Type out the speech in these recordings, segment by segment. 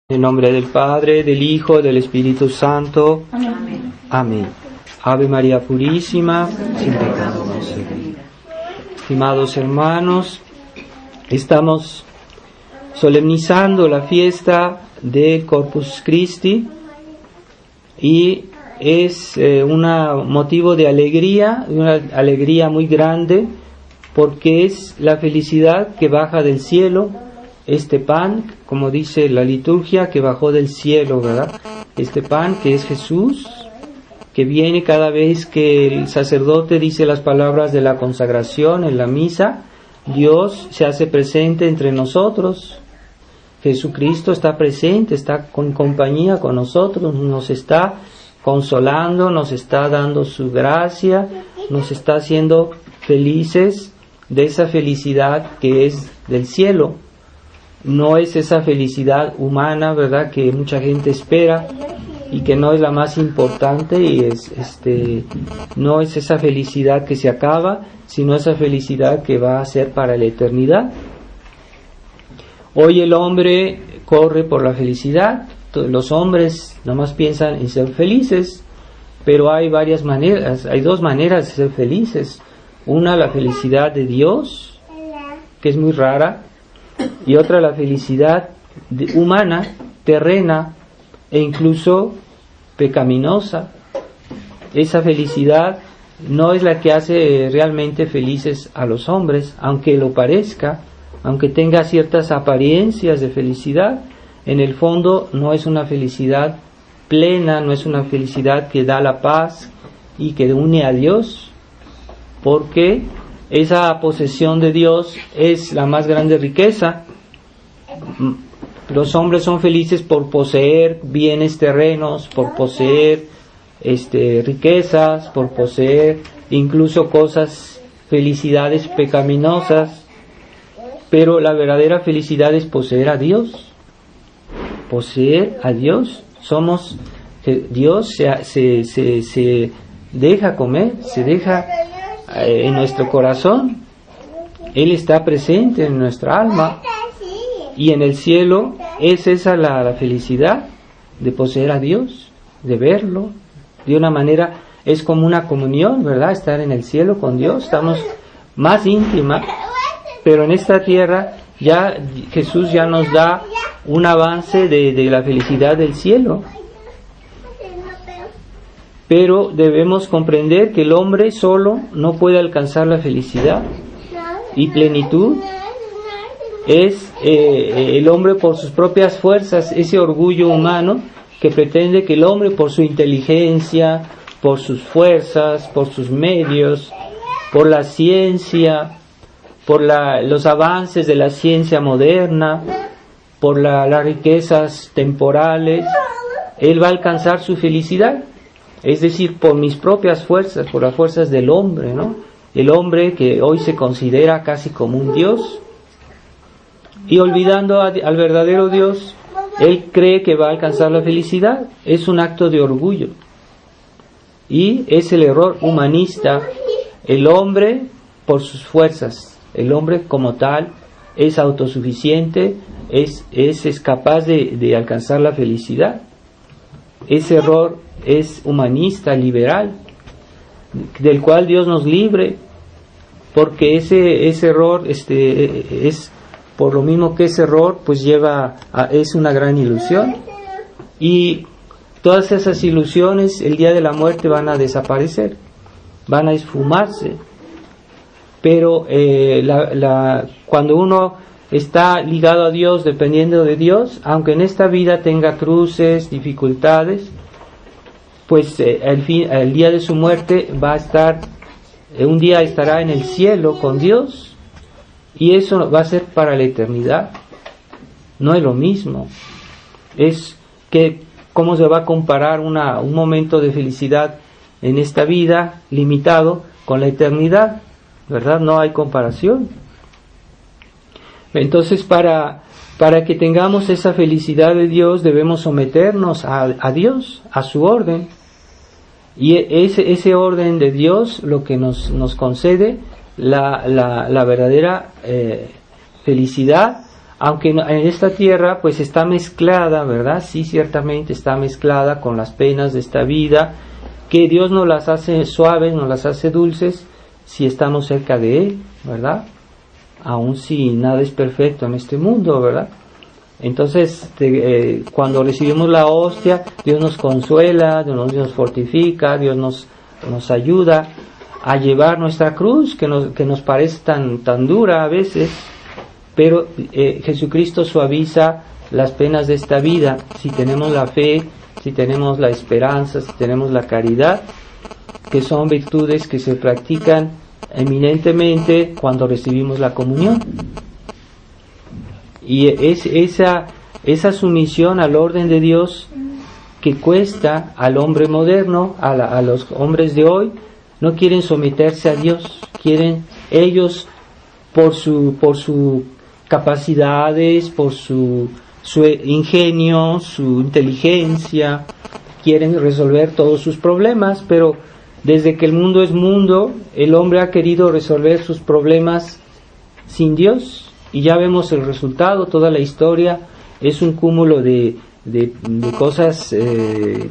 En nombre del Padre, del Hijo, del Espíritu Santo. Amén. Amén. Ave María Purísima, sin pecado concebida. Estimados hermanos, estamos solemnizando la fiesta del Corpus Christi y es un motivo de alegría, una alegría muy grande, porque es la felicidad que baja del cielo. Este pan, como dice la liturgia, que bajó del cielo, ¿verdad? Este pan que es Jesús, que viene cada vez que el sacerdote dice las palabras de la consagración en la misa. Dios se hace presente entre nosotros. Jesucristo está presente, está con compañía con nosotros, nos está consolando, nos está dando su gracia, nos está haciendo felices de esa felicidad que es del cielo. No es esa felicidad humana, ¿verdad?, que mucha gente espera y que no es la más importante, y no es esa felicidad que se acaba, sino esa felicidad que va a ser para la eternidad. Hoy el hombre corre por la felicidad. Los hombres nomás piensan en ser felices, pero hay varias maneras, hay dos maneras de ser felices. Una, la felicidad de Dios, que es muy rara, y otra, la felicidad humana, terrena e incluso pecaminosa. Esa felicidad no es la que hace realmente felices a los hombres, aunque lo parezca, aunque tenga ciertas apariencias de felicidad. En el fondo no es una felicidad plena, no es una felicidad que da la paz y que une a Dios, porque esa posesión de Dios es la más grande riqueza. Los hombres son felices por poseer bienes terrenos, por poseer riquezas, por poseer incluso felicidades pecaminosas, pero la verdadera felicidad es poseer a Dios. Poseer a Dios. Dios se deja comer, se deja en nuestro corazón. Él está presente en nuestra alma, y en el cielo es esa la felicidad de poseer a Dios, de verlo de una manera. Es como una comunión, ¿verdad? Estar en el cielo con Dios, estamos más íntima, pero en esta tierra ya Jesús ya nos da un avance de la felicidad del cielo. Pero debemos comprender que el hombre solo no puede alcanzar la felicidad y plenitud. Es el hombre por sus propias fuerzas, ese orgullo humano que pretende que el hombre por su inteligencia, por sus fuerzas, por sus medios, por la ciencia, por los avances de la ciencia moderna, por las riquezas temporales, él va a alcanzar su felicidad. Es decir, por mis propias fuerzas, por las fuerzas del hombre, ¿no? El hombre que hoy se considera casi como un Dios, y olvidando al verdadero Dios, él cree que va a alcanzar la felicidad. Es un acto de orgullo, y es el error humanista. El hombre por sus fuerzas, el hombre como tal es autosuficiente, es capaz de alcanzar la felicidad. Ese error es humanista, liberal, del cual Dios nos libre, porque ese error es, por lo mismo que ese error pues es una gran ilusión, y todas esas ilusiones el día de la muerte van a desaparecer, van a esfumarse. Pero cuando uno está ligado a Dios, dependiendo de Dios, aunque en esta vida tenga cruces, dificultades, pues al día de su muerte un día estará en el cielo con Dios, y eso va a ser para la eternidad. No es lo mismo. Es que cómo se va a comparar un momento de felicidad en esta vida limitado con la eternidad, ¿verdad? No hay comparación. Entonces, para que tengamos esa felicidad de Dios, debemos someternos a Dios, a su orden. Y ese orden de Dios lo que nos concede la verdadera felicidad, aunque en esta tierra pues está mezclada, ¿verdad? Sí, ciertamente está mezclada con las penas de esta vida, que Dios nos las hace suaves, nos las hace dulces, si estamos cerca de Él, ¿verdad? Aun si nada es perfecto en este mundo, ¿verdad? Entonces, cuando recibimos la hostia, Dios nos consuela, Dios nos fortifica, Dios nos ayuda a llevar nuestra cruz, que nos parece tan dura a veces, pero Jesucristo suaviza las penas de esta vida si tenemos la fe, si tenemos la esperanza, si tenemos la caridad, que son virtudes que se practican eminentemente cuando recibimos la comunión. Y es esa sumisión al orden de Dios que cuesta al hombre moderno, a los hombres de hoy. No quieren someterse a Dios, quieren ellos por su capacidades, por su ingenio, su inteligencia, quieren resolver todos sus problemas, pero desde que el mundo es mundo, el hombre ha querido resolver sus problemas sin Dios, y ya vemos el resultado. Toda la historia es un cúmulo de cosas, de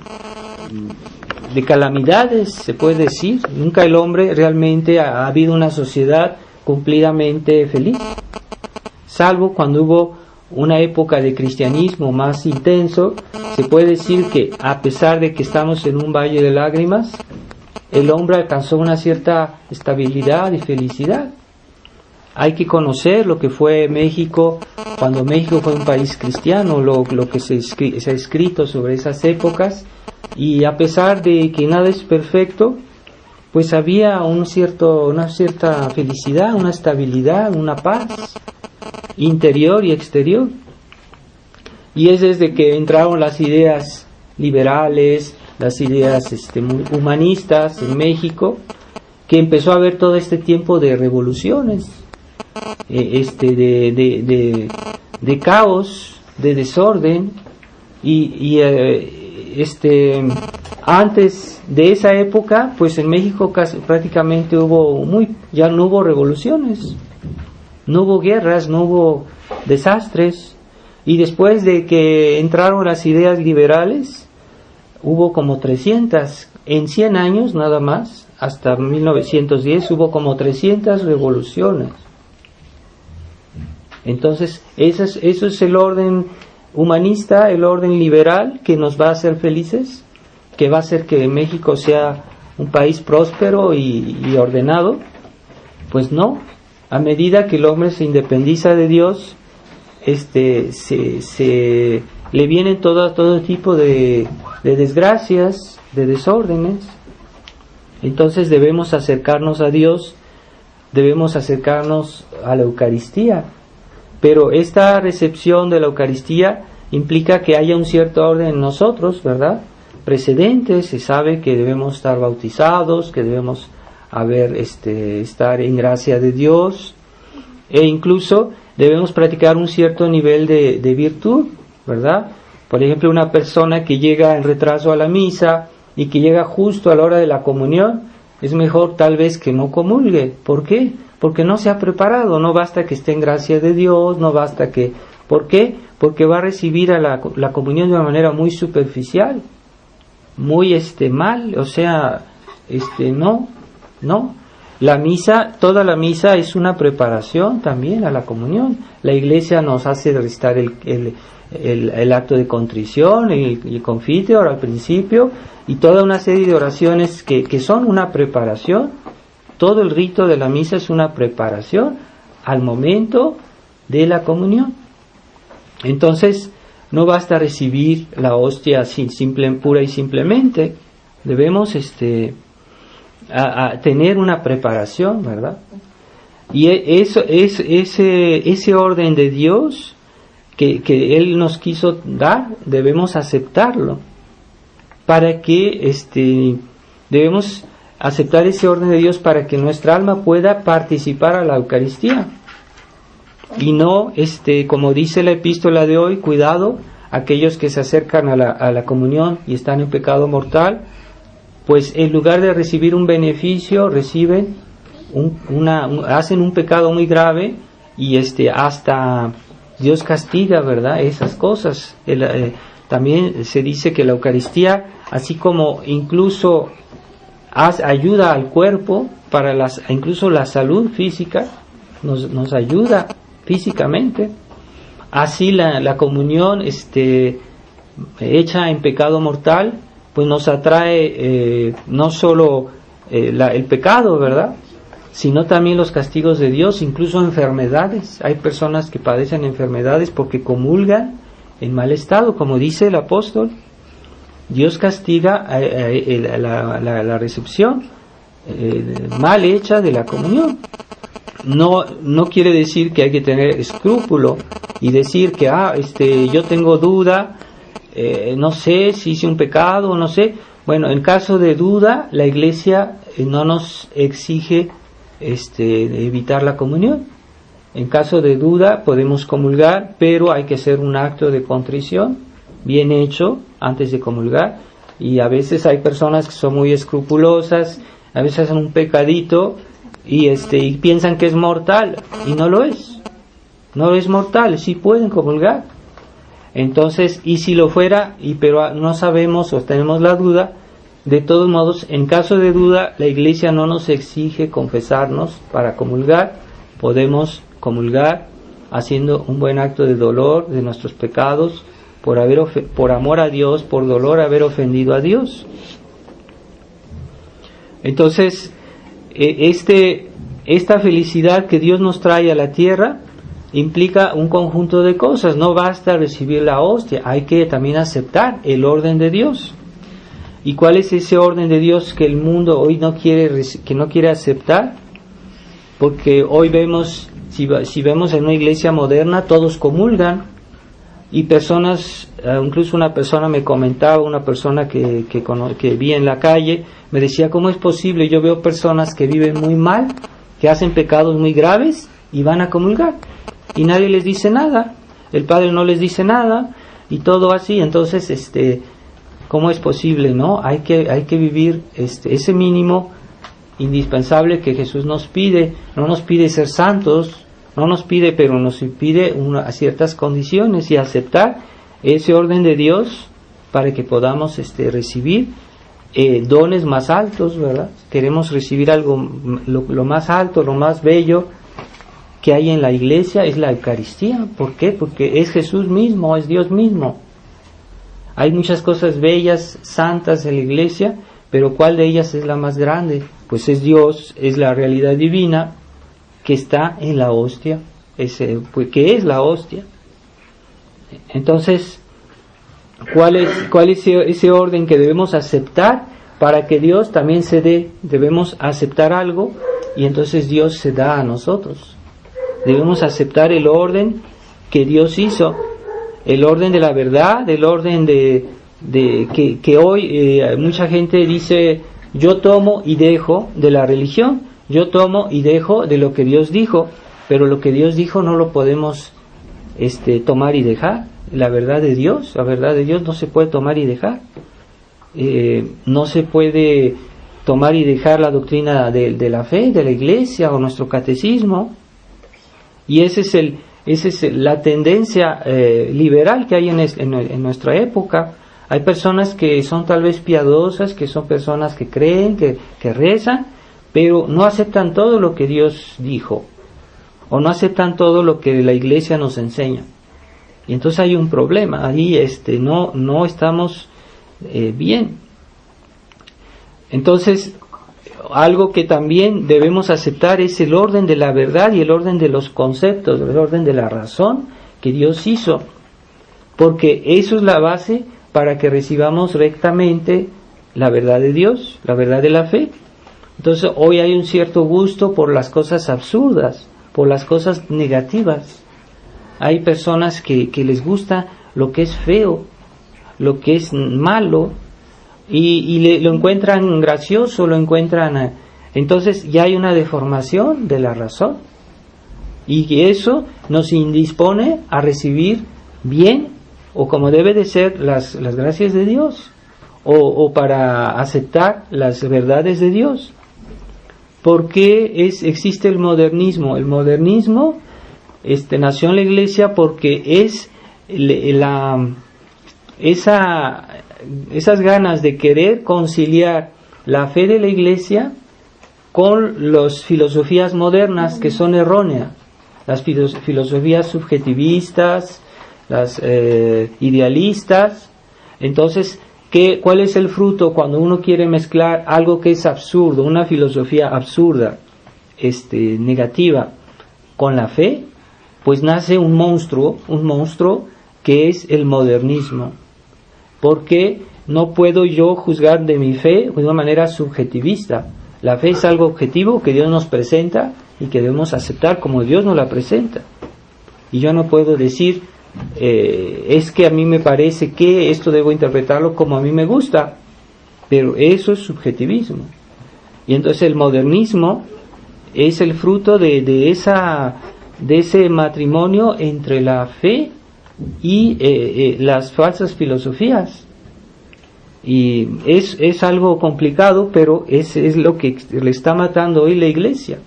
calamidades, se puede decir. Nunca el hombre realmente ha habido una sociedad cumplidamente feliz, salvo cuando hubo una época de cristianismo más intenso. Se puede decir que a pesar de que estamos en un valle de lágrimas, el hombre alcanzó una cierta estabilidad y felicidad. Hay que conocer lo que fue México, cuando México fue un país cristiano, lo que se ha escrito sobre esas épocas, y a pesar de que nada es perfecto, pues había una cierta felicidad, una estabilidad, una paz interior y exterior. Y es desde que entraron las ideas liberales, las ideas humanistas en México, que empezó a haber todo este tiempo de revoluciones, de caos, de desorden, y antes de esa época, pues en México prácticamente ya no hubo revoluciones, no hubo guerras, no hubo desastres. Y después de que entraron las ideas liberales, hubo como 300, en 100 años nada más, hasta 1910 hubo como 300 revoluciones. Entonces, eso es el orden humanista, el orden liberal, que nos va a hacer felices, que va a hacer que México sea un país próspero y ordenado. Pues no, a medida que el hombre se independiza de Dios, le vienen todo tipo de desgracias, de desórdenes. Entonces debemos acercarnos a Dios, debemos acercarnos a la Eucaristía. Pero esta recepción de la Eucaristía implica que haya un cierto orden en nosotros, ¿verdad? Precedentes, se sabe que debemos estar bautizados, que debemos estar en gracia de Dios, e incluso debemos practicar un cierto nivel de virtud, ¿verdad? Por ejemplo, una persona que llega en retraso a la misa y que llega justo a la hora de la comunión, es mejor tal vez que no comulgue. ¿Por qué? Porque no se ha preparado. No basta que esté en gracia de Dios, no basta que... ¿Por qué? Porque va a recibir a la comunión de una manera muy superficial, muy mal, o sea, no. La misa, toda la misa es una preparación también a la comunión. La Iglesia nos hace restar el acto de contrición, el confiteor al principio, y toda una serie de oraciones que son una preparación. Todo el rito de la misa es una preparación al momento de la comunión. Entonces, no basta recibir la hostia pura y simplemente. Debemos a tener una preparación, ¿verdad? Y ese orden de Dios que Él nos quiso dar, debemos aceptarlo. Para que debemos aceptar ese orden de Dios para que nuestra alma pueda participar a la Eucaristía. Y no, como dice la epístola de hoy, cuidado, aquellos que se acercan a la comunión y están en pecado mortal, pues en lugar de recibir un beneficio, reciben hacen un pecado muy grave, y hasta Dios castiga, ¿verdad?, esas cosas. También se dice que la Eucaristía, así como incluso ayuda al cuerpo para incluso la salud física, nos ayuda físicamente. Así la comunión hecha en pecado mortal, pues nos atrae no solo el pecado, ¿verdad?, sino también los castigos de Dios, incluso enfermedades. Hay personas que padecen enfermedades porque comulgan en mal estado, como dice el apóstol. Dios castiga la recepción mal hecha de la comunión. No quiere decir que hay que tener escrúpulo y decir que yo tengo duda, no sé si hice un pecado, no sé. Bueno, en caso de duda, la Iglesia no nos exige evitar la comunión. En caso de duda podemos comulgar, pero hay que hacer un acto de contrición bien hecho antes de comulgar. Y a veces hay personas que son muy escrupulosas, a veces hacen un pecadito y piensan que es mortal, y no lo es. No es mortal, sí pueden comulgar. Entonces, y si lo fuera, pero no sabemos o tenemos la duda, de todos modos, en caso de duda, la Iglesia no nos exige confesarnos para comulgar. Podemos comulgar haciendo un buen acto de dolor de nuestros pecados, por amor a Dios, por dolor haber ofendido a Dios. Entonces, esta felicidad que Dios nos trae a la tierra implica un conjunto de cosas. No basta recibir la hostia, hay que también aceptar el orden de Dios. ¿Y cuál es ese orden de Dios que el mundo hoy no quiere aceptar? Porque hoy vemos, si vemos en una iglesia moderna, todos comulgan, y personas, incluso una persona me comentaba, una persona que vi en la calle, me decía, ¿cómo es posible? Yo veo personas que viven muy mal, que hacen pecados muy graves y van a comulgar, y nadie les dice nada, el Padre no les dice nada, y todo así. Entonces, ¿cómo es posible, no? Hay que vivir ese mínimo indispensable que Jesús nos pide. No nos pide ser santos, no nos pide, pero nos pide ciertas condiciones, y aceptar ese orden de Dios para que podamos recibir dones más altos, ¿verdad? Queremos recibir algo, lo más alto, lo más bello que hay en la iglesia es la Eucaristía. ¿Por qué? Porque es Jesús mismo, es Dios mismo. Hay muchas cosas bellas, santas en la iglesia, pero ¿cuál de ellas es la más grande? Pues es Dios, es la realidad divina que está en la hostia, que es la hostia. Entonces, ¿cuál es ese orden que debemos aceptar para que Dios también se dé? Debemos aceptar algo y entonces Dios se da a nosotros. Debemos aceptar el orden que Dios hizo, el orden de la verdad, el orden que hoy mucha gente dice, yo tomo y dejo de la religión, yo tomo y dejo de lo que Dios dijo, pero lo que Dios dijo no lo podemos tomar y dejar. La verdad de Dios no se puede tomar y dejar. No se puede tomar y dejar la doctrina de la fe, de la iglesia o nuestro catecismo. Y esa es la tendencia liberal que hay en nuestra época. Hay personas que son tal vez piadosas, que son personas que creen, que rezan, pero no aceptan todo lo que Dios dijo, o no aceptan todo lo que la iglesia nos enseña. Y entonces hay un problema, ahí no estamos bien. Entonces, algo que también debemos aceptar es el orden de la verdad y el orden de los conceptos, el orden de la razón que Dios hizo, porque eso es la base para que recibamos rectamente la verdad de Dios, la verdad de la fe. Entonces hoy hay un cierto gusto por las cosas absurdas, por las cosas negativas. Hay personas que les gusta lo que es feo, lo que es malo, y lo encuentran gracioso, lo encuentran... Entonces ya hay una deformación de la razón, y eso nos indispone a recibir bien, o como debe de ser, las gracias de Dios, o para aceptar las verdades de Dios. ¿Por qué existe el modernismo? El modernismo nació en la iglesia porque es esas ganas de querer conciliar la fe de la iglesia con las filosofías modernas que son erróneas, las filosofías subjetivistas, las idealistas. Entonces, ¿cuál es el fruto cuando uno quiere mezclar algo que es absurdo, una filosofía absurda, negativa, con la fe? Pues nace un monstruo que es el modernismo. Porque no puedo yo juzgar de mi fe de una manera subjetivista. La fe es algo objetivo que Dios nos presenta y que debemos aceptar como Dios nos la presenta. Y yo no puedo decir, es que a mí me parece que esto debo interpretarlo como a mí me gusta, pero eso es subjetivismo. Y entonces el modernismo es el fruto de ese matrimonio entre la fe y las falsas filosofías. Y es algo complicado, pero es lo que le está matando hoy la iglesia.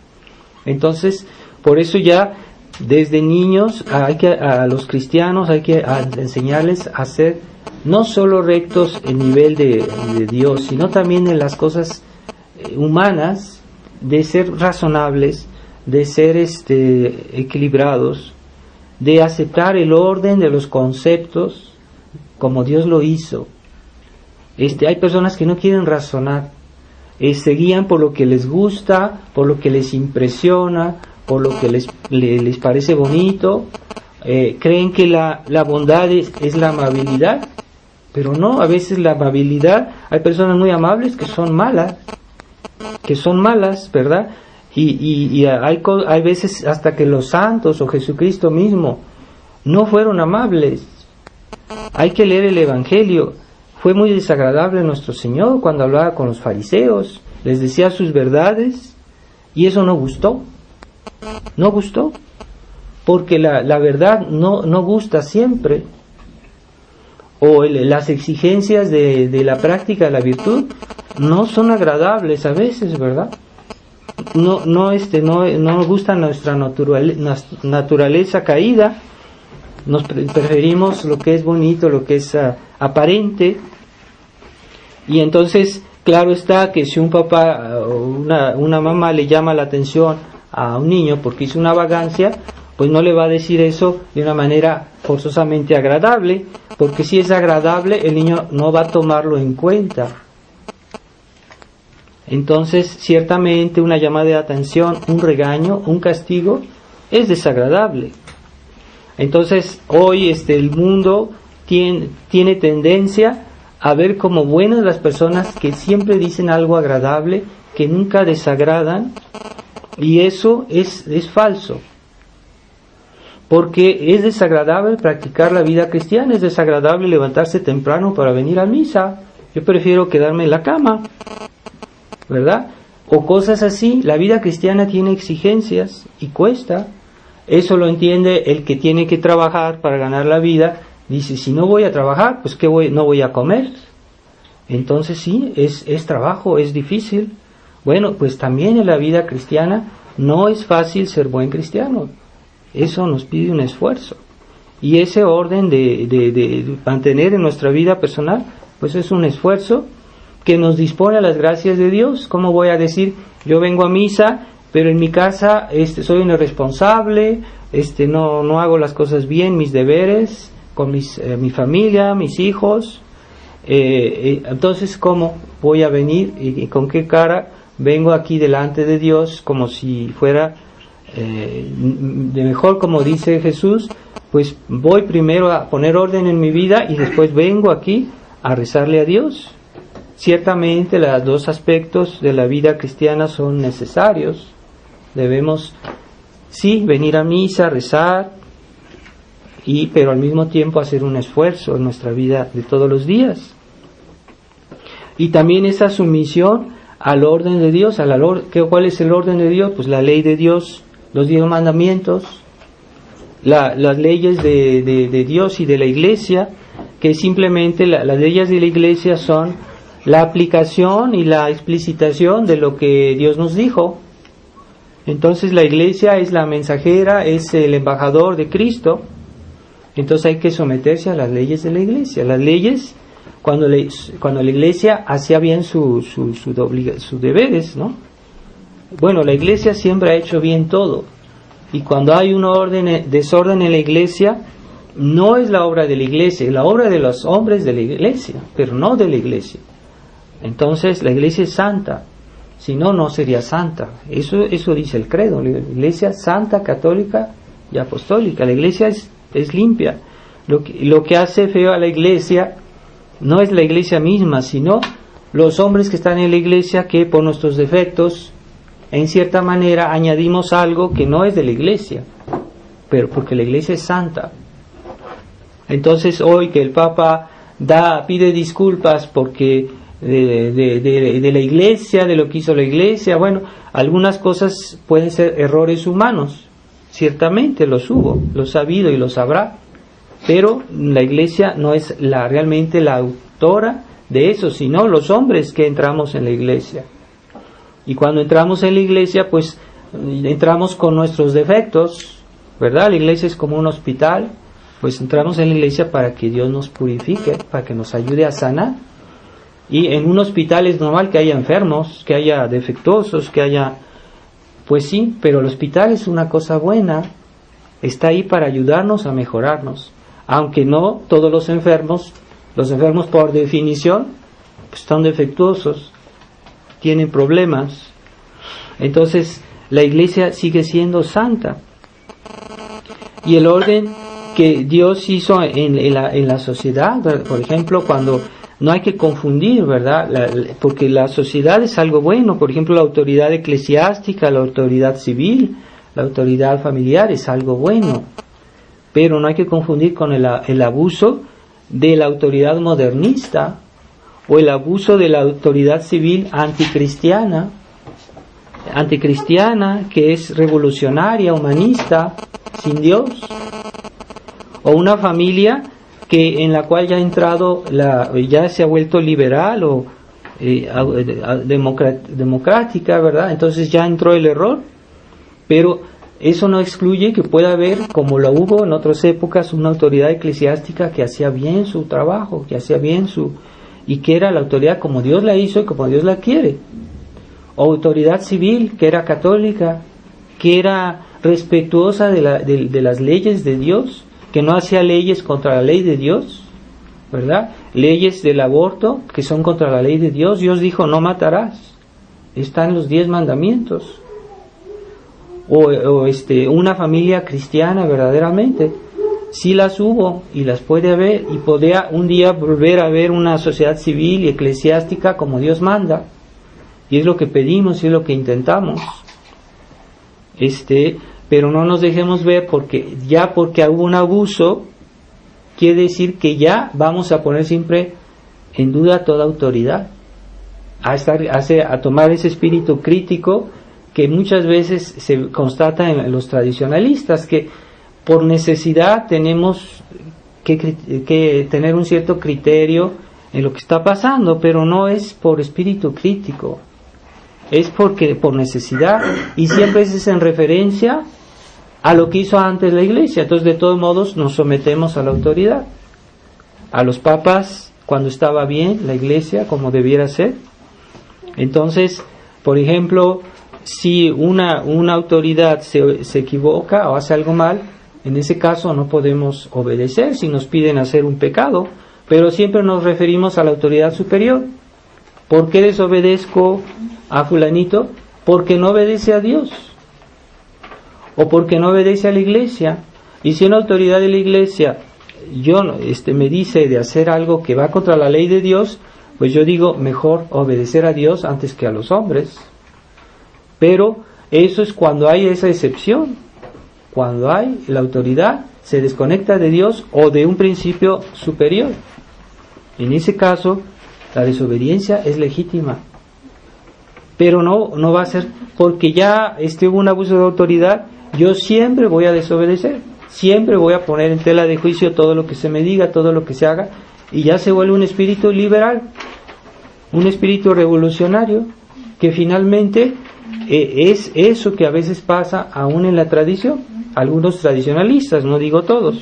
Entonces, por eso ya desde niños a los cristianos hay que enseñarles a ser no solo rectos en nivel de Dios, sino también en las cosas humanas, de ser razonables, de ser equilibrados, de aceptar el orden de los conceptos como Dios lo hizo. Hay personas que no quieren razonar, se guían por lo que les gusta, por lo que les impresiona, por lo que les parece bonito. Creen que la bondad es la amabilidad, pero no, a veces la amabilidad, hay personas muy amables que son malas, ¿verdad? Y hay veces hasta que los santos o Jesucristo mismo no fueron amables. Hay que leer el Evangelio. Fue muy desagradable nuestro Señor cuando hablaba con los fariseos, les decía sus verdades, y eso no gustó, porque la verdad no gusta siempre, o las exigencias de la práctica de la virtud no son agradables a veces, ¿verdad? No nos gusta nuestra naturaleza caída. Nos preferimos lo que es bonito, lo que es aparente. Y entonces, claro está que si un papá o una mamá le llama la atención a un niño porque hizo una vagancia, pues no le va a decir eso de una manera forzosamente agradable, porque si es agradable, el niño no va a tomarlo en cuenta. Entonces, ciertamente una llamada de atención, un regaño, un castigo, es desagradable. Entonces, hoy el mundo tiene tendencia a ver como buenas las personas que siempre dicen algo agradable, que nunca desagradan, y eso es falso. Porque es desagradable practicar la vida cristiana, es desagradable levantarse temprano para venir a misa. Yo prefiero quedarme en la cama, ¿verdad? O cosas así. La vida cristiana tiene exigencias y cuesta. Eso lo entiende el que tiene que trabajar para ganar la vida. Dice, si no voy a trabajar, pues no voy a comer. Entonces sí, es trabajo, es difícil. Bueno, pues también en la vida cristiana no es fácil ser buen cristiano. Eso nos pide un esfuerzo. Y ese orden de mantener en nuestra vida personal, pues es un esfuerzo que nos dispone a las gracias de Dios. ¿Cómo voy a decir, yo vengo a misa, pero en mi casa soy un irresponsable, no hago las cosas bien, mis deberes con mi familia, mis hijos? Entonces, ¿cómo voy a venir y con qué cara vengo aquí delante de Dios como si fuera de mejor, como dice Jesús? Pues voy primero a poner orden en mi vida y después vengo aquí a rezarle a Dios. Ciertamente los dos aspectos de la vida cristiana son necesarios. Debemos, sí, venir a misa, rezar, pero al mismo tiempo hacer un esfuerzo en nuestra vida de todos los días. Y también esa sumisión al orden de Dios. ¿Cuál es el orden de Dios? Pues la ley de Dios, los 10 mandamientos, las leyes de Dios y de la Iglesia, que simplemente las leyes de la Iglesia son la aplicación y la explicitación de lo que Dios nos dijo. Entonces la iglesia es la mensajera, es el embajador de Cristo. Entonces hay que someterse a las leyes de la iglesia. Las leyes, cuando la iglesia hacía bien sus deberes, ¿no? Bueno, la iglesia siempre ha hecho bien todo. Y cuando hay un desorden en la iglesia, no es la obra de la iglesia, es la obra de los hombres de la iglesia, pero no de la iglesia. Entonces la iglesia es santa, si no, no sería santa. Eso dice el credo, la iglesia santa, católica y apostólica. La iglesia es limpia. Lo que hace feo a la iglesia no es la iglesia misma, sino los hombres que están en la iglesia, que por nuestros defectos, en cierta manera, añadimos algo que no es de la iglesia, pero porque la iglesia es santa. Entonces hoy que el Papa pide disculpas porque de la iglesia, de lo que hizo la iglesia, bueno, algunas cosas pueden ser errores humanos, ciertamente los hubo, los ha habido y los habrá, pero la iglesia no es realmente la autora de eso, sino los hombres que entramos en la iglesia. Y cuando entramos en la iglesia, pues entramos con nuestros defectos, ¿verdad? La iglesia es como un hospital, pues entramos en la iglesia para que Dios nos purifique, para que nos ayude a sanar. Y en un hospital es normal que haya enfermos, que haya defectuosos, que haya... Pues sí, pero el hospital es una cosa buena, está ahí para ayudarnos a mejorarnos. Aunque no todos los enfermos por definición, pues están defectuosos, tienen problemas. Entonces la iglesia sigue siendo santa. Y el orden que Dios hizo en la sociedad, por ejemplo, cuando no hay que confundir, ¿verdad? Porque la sociedad es algo bueno. Por ejemplo, la autoridad eclesiástica, la autoridad civil, la autoridad familiar es algo bueno. Pero no hay que confundir con el abuso de la autoridad modernista o el abuso de la autoridad civil anticristiana, que es revolucionaria, humanista, sin Dios. O una familia en la cual ya ha entrado, ya se ha vuelto liberal o democrática, ¿verdad? Entonces ya entró el error, pero eso no excluye que pueda haber, como lo hubo en otras épocas, una autoridad eclesiástica que hacía bien su trabajo, y que era la autoridad como Dios la hizo y como Dios la quiere. O autoridad civil que era católica, que era respetuosa de las leyes de Dios, que no hacía leyes contra la ley de Dios, ¿verdad? Leyes del aborto que son contra la ley de Dios. Dios dijo, no matarás. Está en los 10 mandamientos. O una familia cristiana verdaderamente. Sí las hubo y las puede haber, y podría un día volver a haber una sociedad civil y eclesiástica como Dios manda. Y es lo que pedimos y es lo que intentamos. Pero no nos dejemos ver porque hubo un abuso, quiere decir que ya vamos a poner siempre en duda toda autoridad, a tomar ese espíritu crítico que muchas veces se constata en los tradicionalistas, que por necesidad tenemos que tener un cierto criterio en lo que está pasando, pero no es por espíritu crítico, es por necesidad, y siempre es en referencia a lo que hizo antes la iglesia. Entonces, de todos modos, nos sometemos a la autoridad, a los papas cuando estaba bien la iglesia como debiera ser. Entonces, por ejemplo, si una autoridad se equivoca o hace algo mal, en ese caso no podemos obedecer si nos piden hacer un pecado, pero siempre nos referimos a la autoridad superior. ¿Por qué desobedezco a fulanito? Porque no obedece a Dios, o porque no obedece a la iglesia. Y si una autoridad de la iglesia me dice de hacer algo que va contra la ley de Dios, pues yo digo, mejor obedecer a Dios antes que a los hombres. Pero eso es cuando hay esa excepción, cuando la autoridad se desconecta de Dios o de un principio superior. En ese caso, la desobediencia es legítima, pero no va a ser porque ya hubo un abuso de autoridad. Yo siempre voy a desobedecer, siempre voy a poner en tela de juicio todo lo que se me diga, todo lo que se haga, y ya se vuelve un espíritu liberal, un espíritu revolucionario, que finalmente Es eso que a veces pasa aún en la tradición. Algunos tradicionalistas, no digo todos,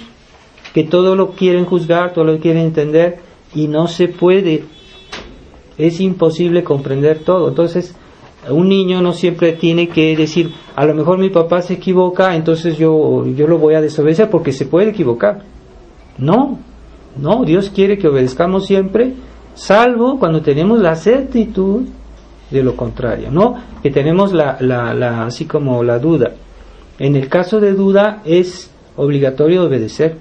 que todo lo quieren juzgar, todo lo quieren entender, y no se puede. Es imposible comprender todo. Entonces, un niño no siempre tiene que decir, a lo mejor mi papá se equivoca, entonces yo lo voy a desobedecer porque se puede equivocar. No, Dios quiere que obedezcamos siempre, salvo cuando tenemos la certitud de lo contrario, ¿no? Que tenemos así como la duda. En el caso de duda es obligatorio obedecer,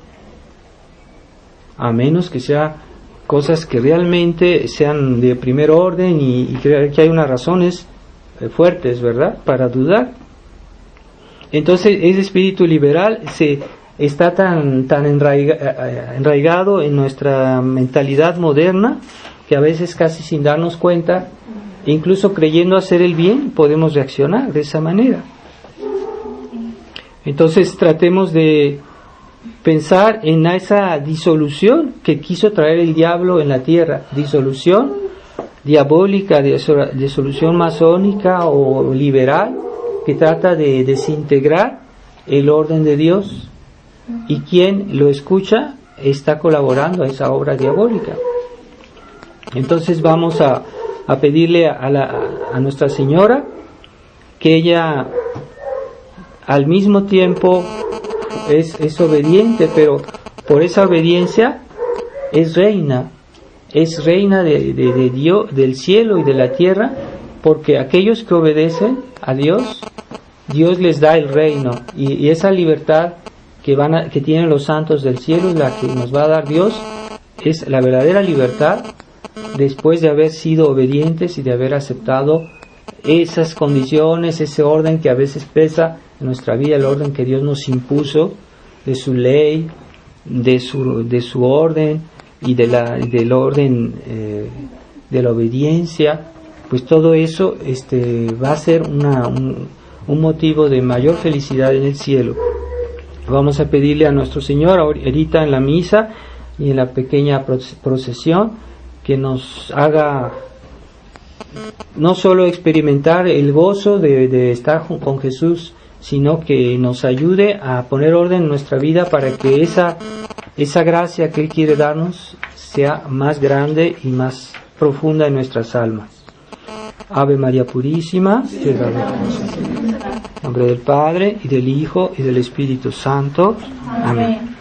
a menos que sea cosas que realmente sean de primer orden y creer que hay unas razones fuertes, ¿verdad?, para dudar. Entonces ese espíritu liberal está tan enraigado en nuestra mentalidad moderna que a veces casi sin darnos cuenta, incluso creyendo hacer el bien, podemos reaccionar de esa manera. Entonces tratemos de pensar en esa disolución que quiso traer el diablo en la tierra, disolución diabólica, disolución masónica o liberal, que trata de desintegrar el orden de Dios, y quien lo escucha está colaborando a esa obra diabólica. Entonces vamos a pedirle a Nuestra Señora que ella al mismo tiempo es obediente, pero por esa obediencia es reina de Dios, del cielo y de la tierra, porque aquellos que obedecen a Dios, Dios les da el reino, y esa libertad que tienen los santos del cielo, la que nos va a dar Dios, es la verdadera libertad después de haber sido obedientes y de haber aceptado esas condiciones, ese orden que a veces pesa en nuestra vida, el orden que Dios nos impuso, de su ley, de su orden y del orden de la obediencia. Pues todo eso va a ser un motivo de mayor felicidad en el cielo. Vamos a pedirle a nuestro Señor ahorita en la misa y en la pequeña procesión que nos haga no solo experimentar el gozo de estar con Jesús, sino que nos ayude a poner orden en nuestra vida para que esa gracia que Él quiere darnos sea más grande y más profunda en nuestras almas. Ave María Purísima, en nombre del Padre, y del Hijo, y del Espíritu Santo. Amén.